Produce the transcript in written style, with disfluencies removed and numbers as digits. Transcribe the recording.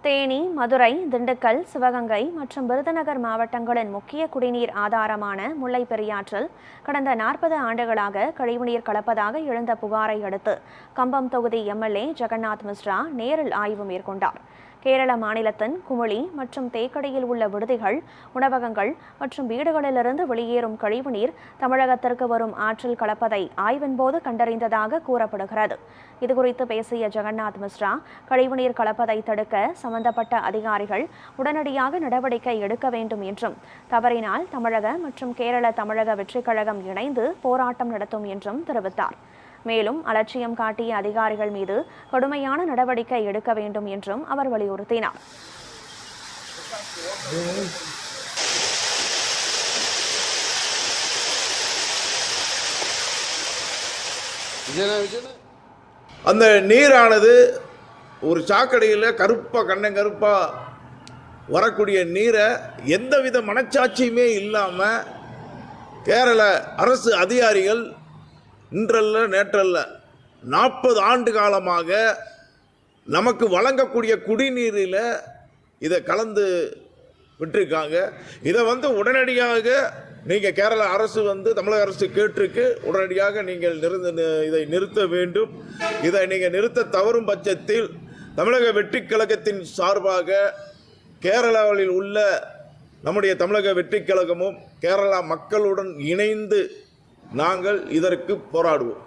தேனி, மதுரை, திண்டுக்கல், சிவகங்கை மற்றும் விருதுநகர் மாவட்டங்களின் முக்கிய குடிநீர் ஆதாரமான முல்லைப் பெரியாற்றில் கடந்த 40 ஆண்டுகளாக கழிவுநீர் கலப்பதாக எழுந்த புகாரை அடுத்து கம்பம் தொகுதி எம்எல்ஏ ஜெகநாத் மிஸ்ரா நேரில் ஆய்வு மேற்கொண்டார். கேரள மாநிலத்தின் குமுளி மற்றும் தேக்கடியில் உள்ள விடுதிகள், உணவகங்கள் மற்றும் வீடுகளிலிருந்து வெளியேறும் கழிவுநீர் தமிழகத்திற்கு வரும் ஆற்றில் கலப்பதை ஆய்வின்போது கண்டறிந்ததாக கூறப்படுகிறது. இதுகுறித்து பேசிய ஜெகநாத் மிஸ்ரா, கழிவுநீர் கலப்பதை தடுக்க சம்பந்தப்பட்ட அதிகாரிகள் உடனடியாக நடவடிக்கை எடுக்க வேண்டும் என்றும், தவறினால் தமிழக மற்றும் கேரள தமிழக வெற்றிக் கழகம் இணைந்து போராட்டம் நடத்தும் என்றும் தெரிவித்தார். மேலும் அலட்சியம் காட்டிய அதிகாரிகள் மீது கடுமையான நடவடிக்கை எடுக்க வேண்டும் என்றும் அவர் வலியுறுத்தினார். அந்த நீரானது ஒரு சாக்கடையில் கருப்பா வரக்கூடிய நீரை எந்தவித மனச்சாட்சியுமே இல்லாமல் கேரள அரசு அதிகாரிகள் இன்றல்ல நேற்றல்ல 40 ஆண்டு காலமாக நமக்கு வழங்கக்கூடிய குடிநீரில் இதை கலந்து விட்டுருக்காங்க. இதை உடனடியாக நீங்கள் கேரள அரசு தமிழக அரசு கேட்டிருக்கு, உடனடியாக நீங்கள் இதை நிறுத்த வேண்டும். இதை நீங்கள் நிறுத்த தவறும் பட்சத்தில் தமிழக வெற்றிக் கழகத்தின் சார்பாக கேரளாவில் உள்ள நம்முடைய தமிழக வெற்றிக் கழகமும் கேரளா மக்களுடன் இணைந்து நாங்கள் இதற்கு போராடுவோம்.